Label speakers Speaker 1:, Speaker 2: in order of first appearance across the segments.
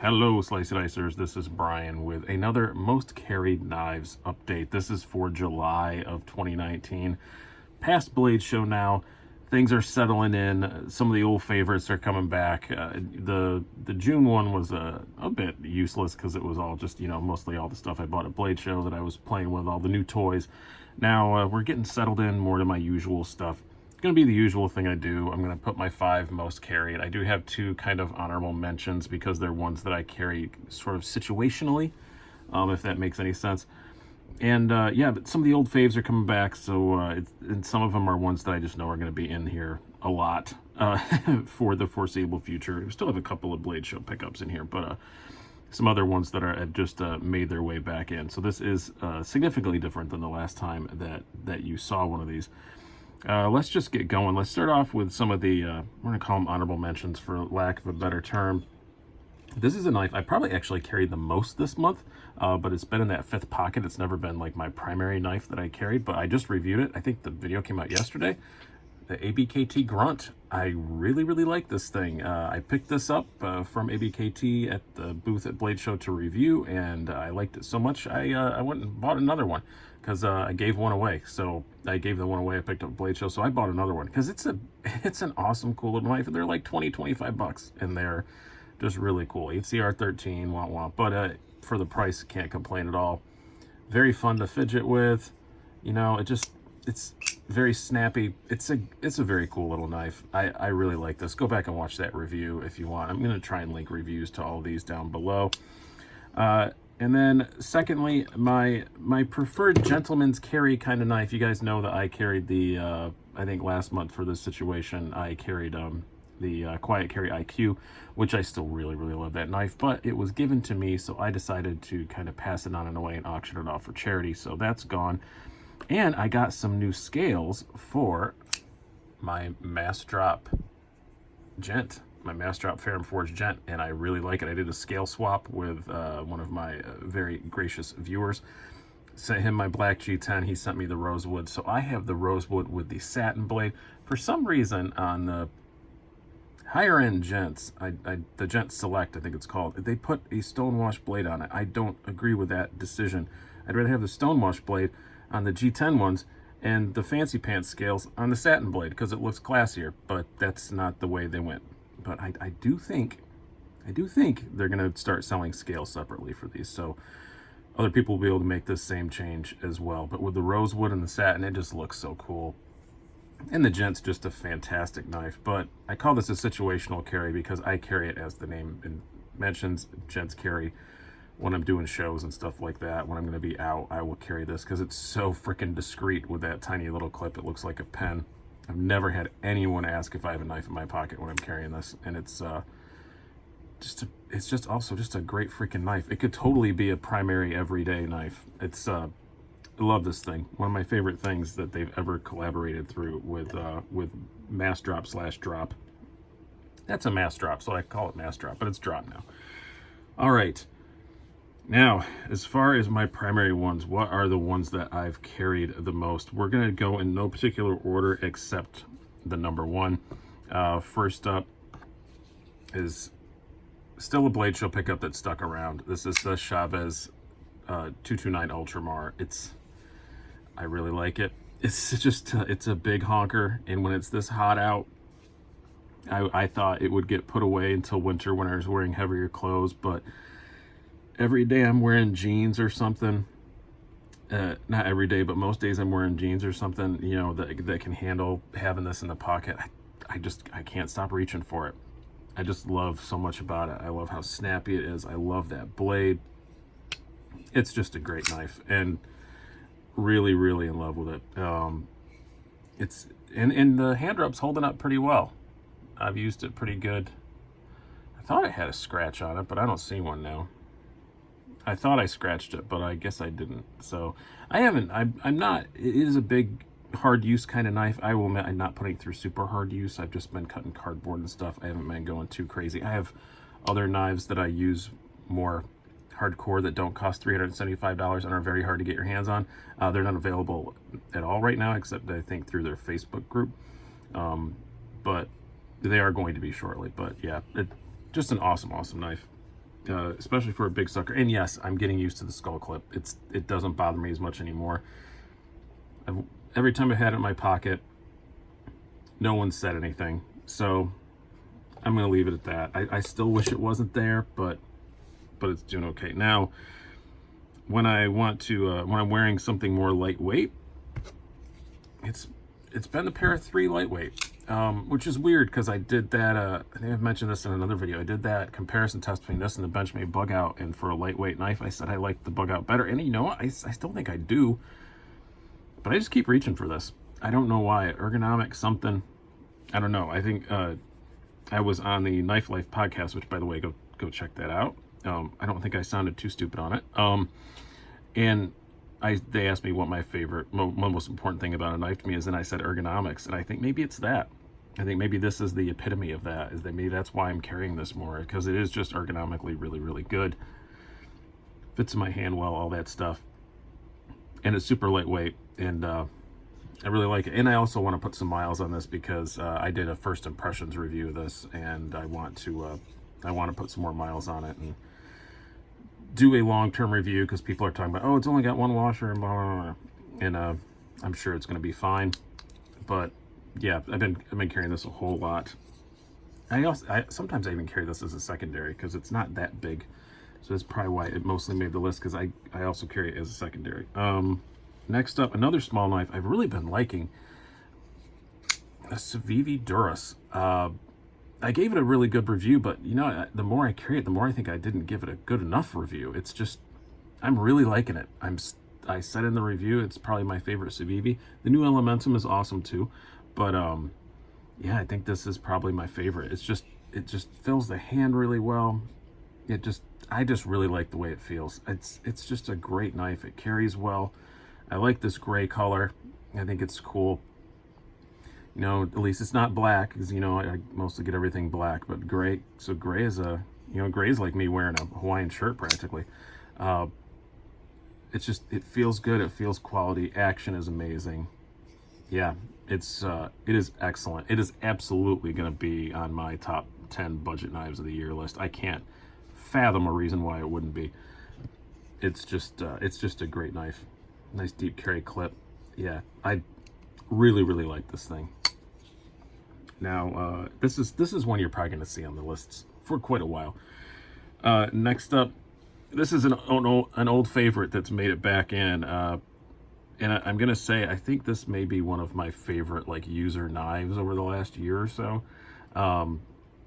Speaker 1: Hello, Slicey Dicers. This is Brian with another Most Carried Knives update. This is for July of 2019. Past Blade Show now. Things are settling in. Some of the old favorites are coming back. The June one was a bit useless because it was all just, mostly all the stuff I bought at Blade Show that I was playing with, all the new toys. Now we're getting settled in more to my usual stuff. Going to be the usual thing I do. I'm going to put my 5 most carried. I do have 2 kind of honorable mentions because they're ones that I carry sort of situationally, if that makes any sense. And yeah, but some of the old faves are coming back, so and some of them are ones that I just know are going to be in here a lot for the foreseeable future. We still have a couple of Blade Show pickups in here, but some other ones that have just made their way back in. So this is significantly different than the last time that you saw one of these. Let's just get going. Let's start off with some of the, we're going to call them honorable mentions for lack of a better term. This is a knife I probably actually carried the most this month, but it's been in that 5th pocket. It's never been like my primary knife that I carried, but I just reviewed it. I think the video came out yesterday. The BKT Grunt. I really, really like this thing. I picked this up from BKT at the booth at Blade Show to review, and I liked it so much I went and bought another one because I gave one away. So I gave the one away I picked up at Blade Show, so I bought another one because it's an awesome, cool little knife. They're like 20-25 bucks, and they're just really cool. HCR13, wah. But for the price, can't complain at all. Very fun to fidget with. It's very snappy. It's a very cool little knife. I really like this. Go back and watch that review if you want. I'm going to try and link reviews to all of these down below. And then secondly, my preferred gentleman's carry kind of knife. You guys know that I carried the, I think last month for this situation, I carried the Quiet Carry IQ, which I still really, really love that knife, but it was given to me, so I decided to kind of pass it on in a way and auction it off for charity, so that's gone. And I got some new scales for my Mass Drop Gent, my Mass Drop Ferrum Forge Gent, and I really like it. I did a scale swap with one of my very gracious viewers. Sent him my black G10, he sent me the rosewood, so I have the rosewood with the satin blade. For some reason, on the higher end Gents, the Gent Select, I think it's called, they put a stonewash blade on it. I don't agree with that decision. I'd rather have the stonewash blade on the G10 ones and the fancy pants scales on the satin blade because it looks classier, but that's not the way they went. But I do think they're going to start selling scales separately for these, so other people will be able to make this same change as well. But with the rosewood and the satin, it just looks so cool. And the Gent's just a fantastic knife, but I call this a situational carry because I carry it as the name mentions. Gents carry when I'm doing shows and stuff like that. When I'm going to be out, I will carry this because it's so freaking discreet with that tiny little clip. It looks like a pen. I've never had anyone ask if I have a knife in my pocket when I'm carrying this, and it's just also just a great freaking knife. It could totally be a primary everyday knife. I love this thing. One of my favorite things that they've ever collaborated through with Mass Drop / Drop. That's a Mass Drop, so I call it Mass Drop, but it's Drop now. All right. Now, as far as my primary ones, what are the ones that I've carried the most? We're going to go in no particular order except the number 1. First up is still a Blade Show pickup that stuck around. This is the Chavez 229 Ultramar. I really like it. It's a big honker, and when it's this hot out, I thought it would get put away until winter when I was wearing heavier clothes, but every day I'm wearing jeans or something. Not every day, but most days I'm wearing jeans or something, that can handle having this in the pocket. I can't stop reaching for it. I just love so much about it. I love how snappy it is. I love that blade. It's just a great knife, and really, really in love with it. It's and the hand rub's holding up pretty well. I've used it pretty good. I thought I had a scratch on it, but I don't see one now. I thought I scratched it, but I guess I didn't. So I haven't. I'm not. It is a big, hard use kind of knife. I will admit I'm not putting it through super hard use. I've just been cutting cardboard and stuff. I haven't been going too crazy. I have other knives that I use more hardcore that don't cost $375 and are very hard to get your hands on. They're not available at all right now, except I think through their Facebook group. But they are going to be shortly. But yeah, just an awesome, awesome knife. especially for a big sucker. And yes, I'm getting used to the skull clip. It doesn't bother me as much anymore. Every time I've had it in my pocket, no one said anything. So I'm going to leave it at that. I still wish it wasn't there, but it's doing okay. Now, when I want to, when I'm wearing something more lightweight, it's been the Para 3 lightweight, which is weird because I did that, I think I've mentioned this in another video. I did that comparison test between this and the Benchmade Bug Out, and for a lightweight knife, I said I liked the Bug Out better. And you know what? I still think I do, but I just keep reaching for this. I don't know why. Ergonomic something. I don't know. I think I was on the Knife Life podcast, which, by the way, go check that out. I don't think I sounded too stupid on it. And they asked me what my favorite, most important thing about a knife to me is, and I said ergonomics, and I think maybe it's that. I think maybe this is the epitome of that, is that maybe that's why I'm carrying this more, because it is just ergonomically really, really good. Fits in my hand well, all that stuff. And it's super lightweight, and I really like it. And I also want to put some miles on this because I did a first impressions review of this, and I want to put some more miles on it and do a long-term review, because people are talking about, oh, it's only got one washer and blah, blah, blah. And I'm sure it's going to be fine. But yeah, I've been carrying this a whole lot. Sometimes I even carry this as a secondary because it's not that big. So that's probably why it mostly made the list, because I also carry it as a secondary. Next up, another small knife I've really been liking, a Civivi Duras. I gave it a really good review, but you know, the more I carry it, the more I think I didn't give it a good enough review. It's just, I'm really liking it. I said in the review, it's probably my favorite Civivi. The new Elementum is awesome too, but yeah, I think this is probably my favorite. It just fills the hand really well. I just really like the way it feels. It's just a great knife. It carries well. I like this gray color. I think it's cool. You know, at least it's not black, because, you know, I mostly get everything black, but gray. So gray is gray is like me wearing a Hawaiian shirt practically. It feels good. It feels quality. Action is amazing. Yeah, it is excellent. It is absolutely going to be on my top 10 budget knives of the year list. I can't fathom a reason why it wouldn't be. It's just a great knife. Nice deep carry clip. Yeah, I really, really like this thing. Now, this is one you're probably going to see on the lists for quite a while. Next up, this is an old favorite that's made it back in. And I'm going to say, I think this may be one of my favorite like user knives over the last year or so.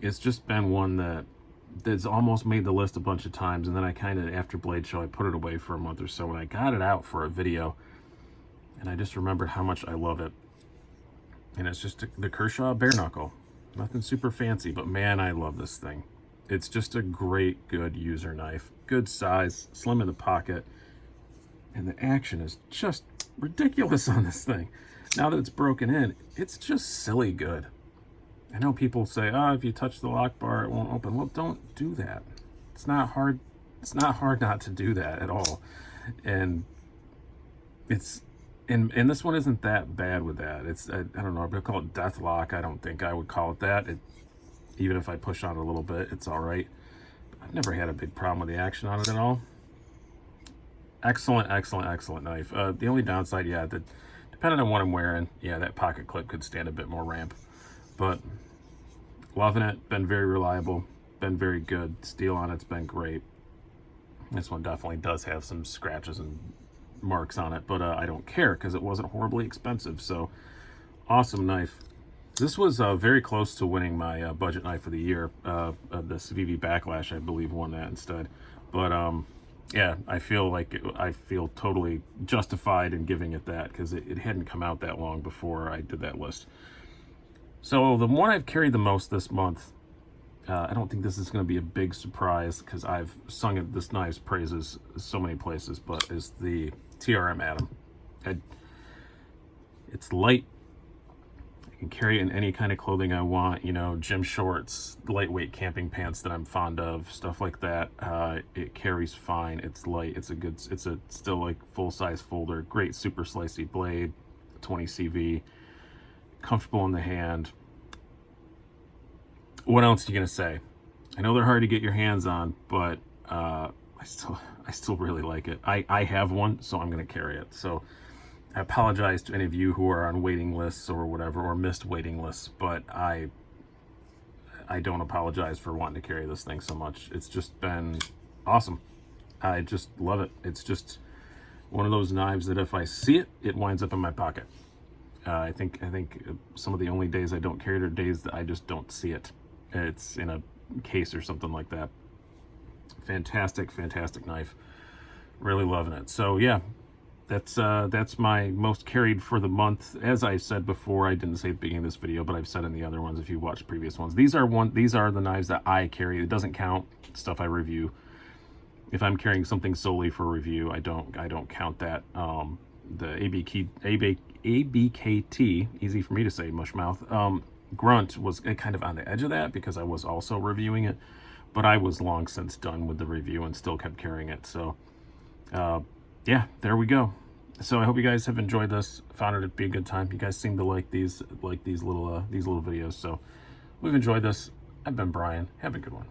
Speaker 1: It's just been one that's almost made the list a bunch of times, and then I kind of, after Blade Show, I put it away for a month or so, and I got it out for a video, and I just remembered how much I love it. And it's just the Kershaw Bareknuckle. Nothing super fancy, but man, I love this thing. It's just a great, good user knife. Good size, slim in the pocket, and the action is just ridiculous on this thing. Now that it's broken in, it's just silly good. I know people say, oh, if you touch the lock bar, it won't open. Well, don't do that. It's not hard. It's not hard not to do that at all. And and this one isn't that bad with that. I don't know, I'm gonna call it death lock. I don't think I would call it that. Even if I push on it a little bit, it's all right. I've never had a big problem with the action on it at all. Excellent, excellent, excellent knife. The only downside, yeah, depending on what I'm wearing, yeah, that pocket clip could stand a bit more ramp. But loving it. Been very reliable. Been very good. Steel on it's been great. This one definitely does have some scratches and marks on it, but I don't care because it wasn't horribly expensive. So awesome knife. This was very close to winning my budget knife of the year. The Civivi Backlash, I believe, won that instead. But yeah, I feel totally justified in giving it that, because it hadn't come out that long before I did that list. So the one I've carried the most this month, I don't think this is going to be a big surprise because I've sung this knife's praises so many places, but is the TRM Atom. It's light. I can carry it in any kind of clothing I want, you know, gym shorts, lightweight camping pants that I'm fond of, stuff like that. It carries fine. It's light. It's a still like full-size folder. Great super slicey blade, 20 CV, comfortable in the hand. What else are you gonna say? I know they're hard to get your hands on, but I still really like it. I have one, so I'm going to carry it. So I apologize to any of you who are on waiting lists or whatever, or missed waiting lists, but I don't apologize for wanting to carry this thing so much. It's just been awesome. I just love it. It's just one of those knives that if I see it, it winds up in my pocket. I think some of the only days I don't carry it are days that I just don't see it. It's in a case or something like that. Fantastic, fantastic knife. Really loving it. So yeah, that's my most carried for the month. As I said before, I didn't say at the beginning of this video, but I've said in the other ones if you watched previous ones. These are the knives that I carry. It doesn't count stuff I review. If I'm carrying something solely for review, I don't count that. The ABKT, easy for me to say, mushmouth, Grunt was kind of on the edge of that because I was also reviewing it, but I was long since done with the review and still kept carrying it. So yeah, there we go. So I hope you guys have enjoyed this, found it to be a good time. You guys seem to like these little videos, so we've enjoyed this. I've been Brian. Have a good one.